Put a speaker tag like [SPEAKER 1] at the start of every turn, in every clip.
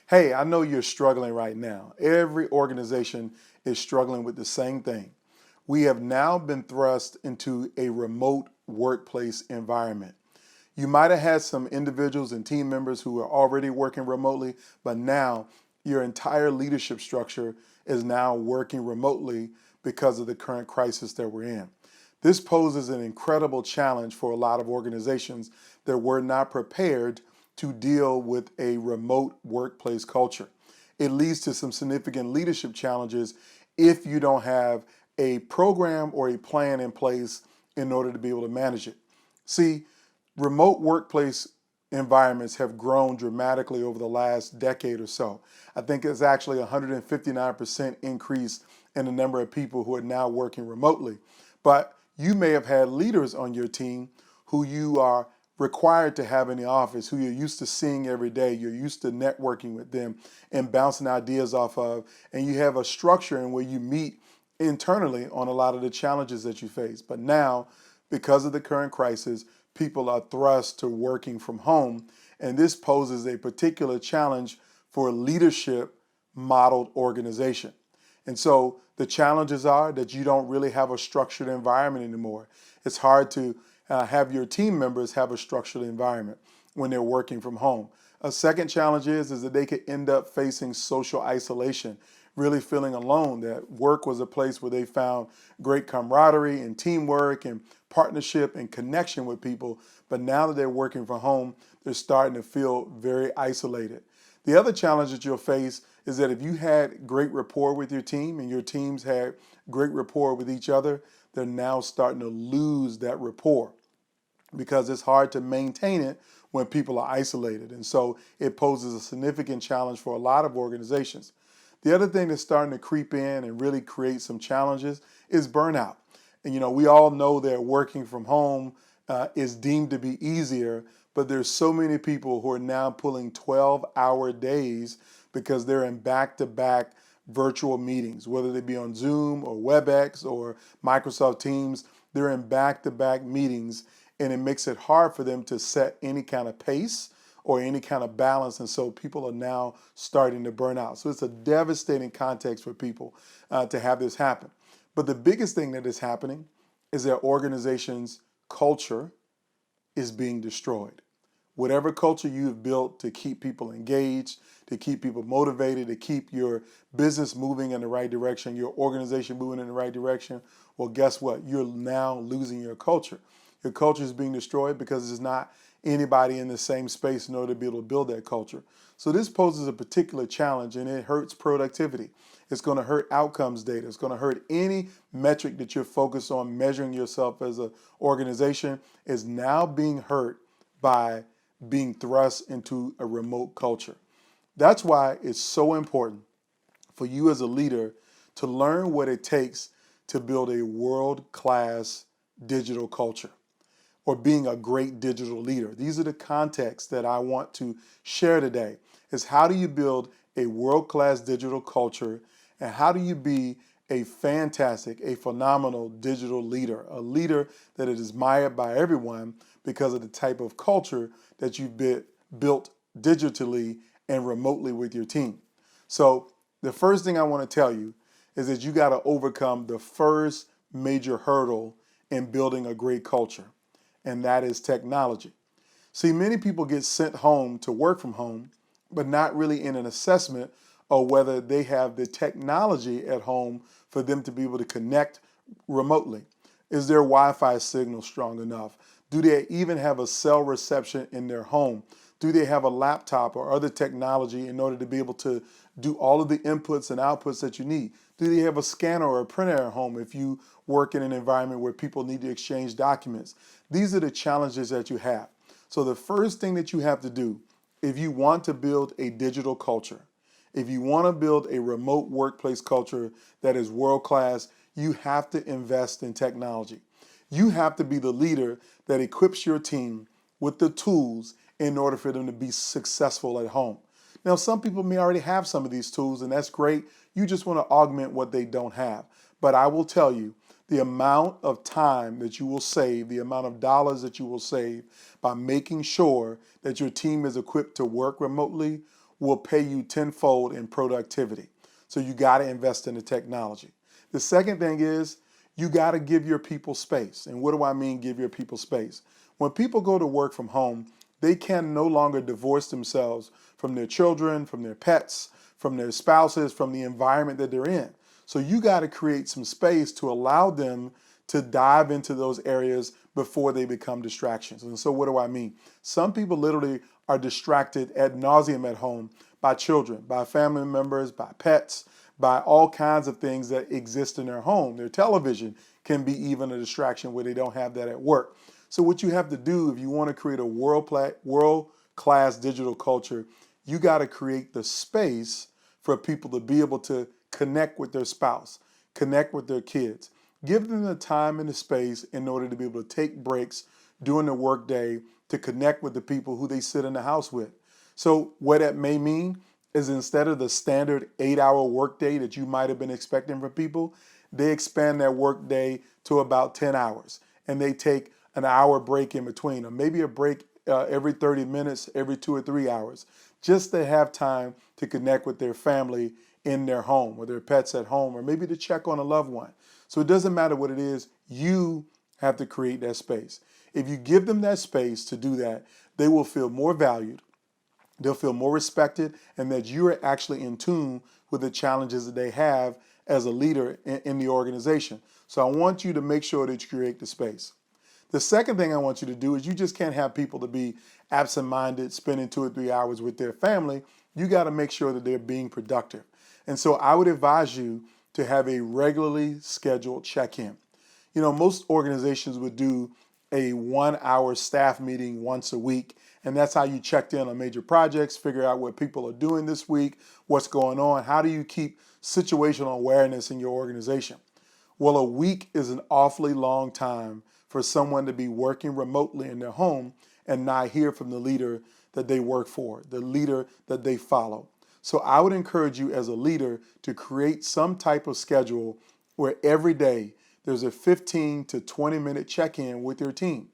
[SPEAKER 1] Hey, I know you're struggling right now. Every organization is struggling with the same thing. We have now been thrust into a remote workplace environment. You might have had some individuals and team members who are already working remotely, but now your entire leadership structure is now working remotely because of the current crisis that we're in. This poses an incredible challenge for a lot of organizations that were not prepared to deal with a remote workplace culture. It leads to some significant leadership challenges if you don't have a program or a plan in place in order to be able to manage it. See, remote workplace environments have grown dramatically over the last decade or so. I think it's actually a 159% increase in the number of people who are now working remotely. But you may have had leaders on your team who you are required to have in the office, who you're used to seeing every day, you're used to networking with them and bouncing ideas off of, and you have a structure in where you meet internally on a lot of the challenges that you face. But now, because of the current crisis, people are thrust to working from home, and this poses a particular challenge for a leadership modeled organization. And so the challenges are that you don't really have a structured environment anymore. It's hard to have your team members have a structured environment when they're working from home. A second challenge is that they could end up facing social isolation, really feeling alone, that work was a place where they found great camaraderie and teamwork and partnership and connection with people. But now that they're working from home, they're starting to feel very isolated. The other challenge that you'll face is that if you had great rapport with your team and your teams had great rapport with each other, they're now starting to lose that rapport because it's hard to maintain it when people are isolated. And so it poses a significant challenge for a lot of organizations. The other thing that's starting to creep in and really create some challenges is burnout. And we all know that working from home is deemed to be easier, but there's so many people who are now pulling 12-hour days because they're in back-to-back virtual meetings, whether they be on Zoom or WebEx or Microsoft Teams. They're in back-to-back meetings, and it makes it hard for them to set any kind of pace or any kind of balance. And so people are now starting to burn out. So it's a devastating context for people to have this happen. But the biggest thing that is happening is that organizations' culture is being destroyed. Whatever culture you've built to keep people engaged, to keep people motivated, to keep your business moving in the right direction, your organization moving in the right direction, well, guess what? You're now losing your culture. Your culture is being destroyed because there's not anybody in the same space in order to be able to build that culture. So this poses a particular challenge, and it hurts productivity. It's going to hurt outcomes data. It's going to hurt any metric that you're focused on measuring yourself as an organization is now being hurt by being thrust into a remote culture. That's why it's so important for you as a leader to learn what it takes to build a world-class digital culture or being a great digital leader. These are the contexts that I want to share today. Is how do you build a world-class digital culture, and how do you be a fantastic, a phenomenal digital leader, a leader that is admired by everyone because of the type of culture that you've built digitally and remotely with your team. So the first thing I want to tell you is that you got to overcome the first major hurdle in building a great culture, and that is technology. See, many people get sent home to work from home, but not really in an assessment of whether they have the technology at home for them to be able to connect remotely. Is their Wi-Fi signal strong enough? Do they even have a cell reception in their home? Do they have a laptop or other technology in order to be able to do all of the inputs and outputs that you need? Do they have a scanner or a printer at home if you work in an environment where people need to exchange documents? These are the challenges that you have. So the first thing that you have to do, if you want to build a digital culture, if you want to build a remote workplace culture that is world class, you have to invest in technology. You have to be the leader that equips your team with the tools in order for them to be successful at home. Now, some people may already have some of these tools, and that's great. You just want to augment what they don't have. But I will tell you, the amount of time that you will save, the amount of dollars that you will save by making sure that your team is equipped to work remotely will pay you tenfold in productivity. So you got to invest in the technology. The second thing is you got to give your people space. And what do I mean give your people space? When people go to work from home, they can no longer divorce themselves from their children, from their pets, from their spouses, from the environment that they're in. So you got to create some space to allow them to dive into those areas before they become distractions. And so what do I mean? Some people literally are distracted ad nauseum at home by children, by family members, by pets, by all kinds of things that exist in their home. Their television can be even a distraction where they don't have that at work. So what you have to do if you want to create a world-class digital culture, you got to create the space for people to be able to connect with their spouse, connect with their kids. Give them the time and the space in order to be able to take breaks during the workday to connect with the people who they sit in the house with. So what that may mean is instead of the standard 8-hour workday that you might have been expecting from people, they expand their workday to about 10 hours and they take an hour break in between, or maybe a break every 30 minutes, every 2 or 3 hours, just to have time to connect with their family in their home or their pets at home, or maybe to check on a loved one. So it doesn't matter what it is, you have to create that space. If you give them that space to do that, they will feel more valued, they'll feel more respected, and that you're actually in tune with the challenges that they have as a leader in the organization. So I want you to make sure that you create the space. The second thing I want you to do is you just can't have people to be absent-minded, spending 2 or 3 hours with their family. You got to make sure that they're being productive. And so I would advise you to have a regularly scheduled check-in. You know, most organizations would do a 1-hour staff meeting once a week, and that's how you checked in on major projects, figure out what people are doing this week, what's going on, how do you keep situational awareness in your organization. Well, a week is an awfully long time for someone to be working remotely in their home and not hear from the leader that they work for, the leader that they follow. So I would encourage you as a leader to create some type of schedule where every day there's a 15 to 20 minute check-in with your team.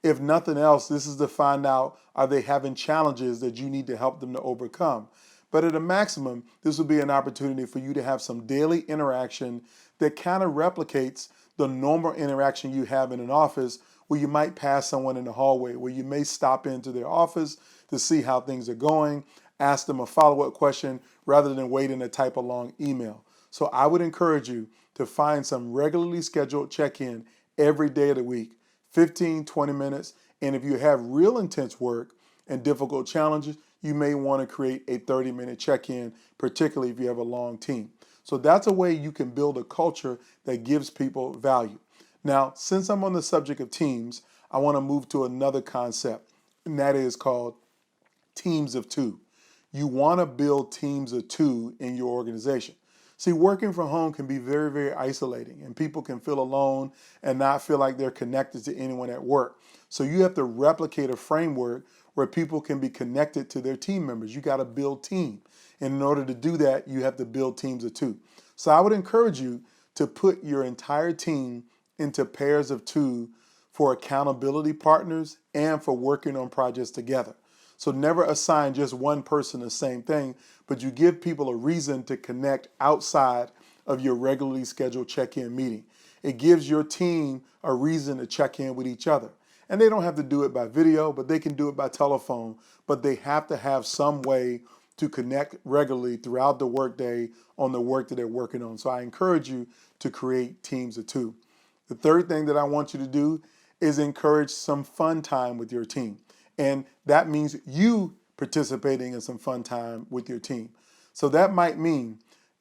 [SPEAKER 1] If nothing else, this is to find out, are they having challenges that you need to help them to overcome? But at a maximum, this will be an opportunity for you to have some daily interaction that kind of replicates the normal interaction you have in an office, where you might pass someone in the hallway, where you may stop into their office to see how things are going, ask them a follow-up question rather than waiting to type a long email. So I would encourage you to find some regularly scheduled check-in every day of the week, 15, 20 minutes. And if you have real intense work and difficult challenges, you may want to create a 30-minute check-in, particularly if you have a long team. So that's a way you can build a culture that gives people value. Now, since I'm on the subject of teams, I want to move to another concept, and that is called teams of two. You want to build teams of two in your organization. See, working from home can be very, very isolating, and people can feel alone and not feel like they're connected to anyone at work. So you have to replicate a framework where people can be connected to their team members. You got to build team. And in order to do that, you have to build teams of two. So I would encourage you to put your entire team into pairs of two for accountability partners and for working on projects together. So never assign just one person the same thing, but you give people a reason to connect outside of your regularly scheduled check-in meeting. It gives your team a reason to check in with each other. And they don't have to do it by video, but they can do it by telephone. But they have to have some way to connect regularly throughout the workday on the work that they're working on. So I encourage you to create teams of two. The third thing that I want you to do is encourage some fun time with your team. And that means you participating in some fun time with your team. So that might mean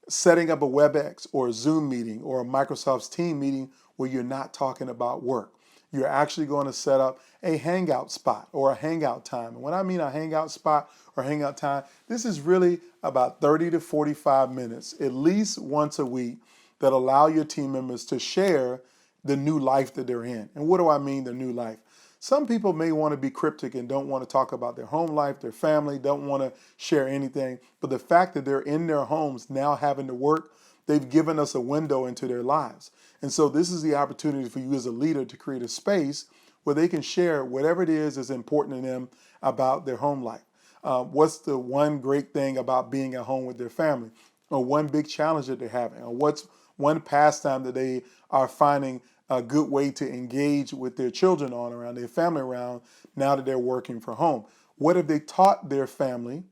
[SPEAKER 1] setting up a WebEx or a Zoom meeting or a Microsoft Teams meeting where you're not talking about work. You're actually going to set up a hangout spot or a hangout time. And when I mean a hangout spot or hangout time, this is really about 30 to 45 minutes, at least once a week, that allow your team members to share the new life that they're in. And what do I mean, the new life? Some people may want to be cryptic and don't want to talk about their home life, their family, don't want to share anything. But the fact that they're in their homes now having to work, they've given us a window into their lives. And so this is the opportunity for you as a leader to create a space where they can share whatever it is that's important to them about their home life. What's the one great thing about being at home with their family? Or one big challenge that they're having? Or what's one pastime that they are finding a good way to engage with their children on around, their family around, now that they're working from home? What have they taught their family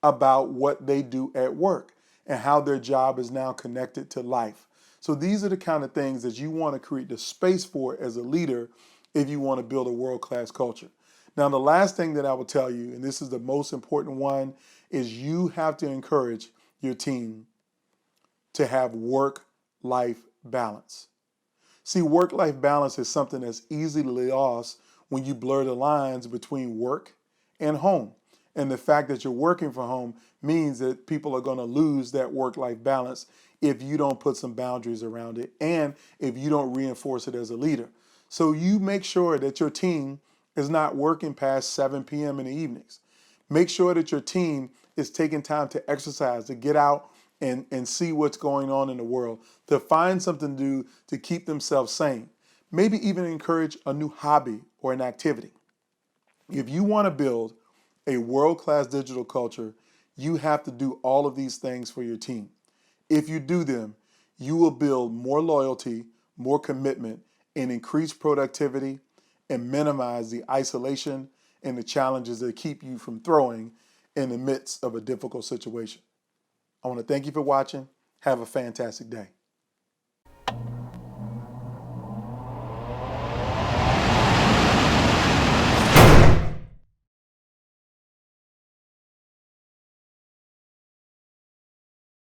[SPEAKER 1] about what they do at work and how their job is now connected to life? So these are the kind of things that you want to create the space for as a leader if you want to build a world-class culture. Now, the last thing that I will tell you, and this is the most important one, is you have to encourage your team to have work-life balance. See, work-life balance is something that's easily lost when you blur the lines between work and home. And the fact that you're working from home means that people are going to lose that work-life balance if you don't put some boundaries around it and if you don't reinforce it as a leader. So you make sure that your team is not working past 7 p.m. in the evenings. Make sure that your team is taking time to exercise, to get out and see what's going on in the world, to find something to do to keep themselves sane. Maybe even encourage a new hobby or an activity. If you want to build a world-class digital culture, you have to do all of these things for your team. If you do them, you will build more loyalty, more commitment, and increase productivity and minimize the isolation and the challenges that keep you from throwing in the midst of a difficult situation. I want to thank you for watching. Have a fantastic day.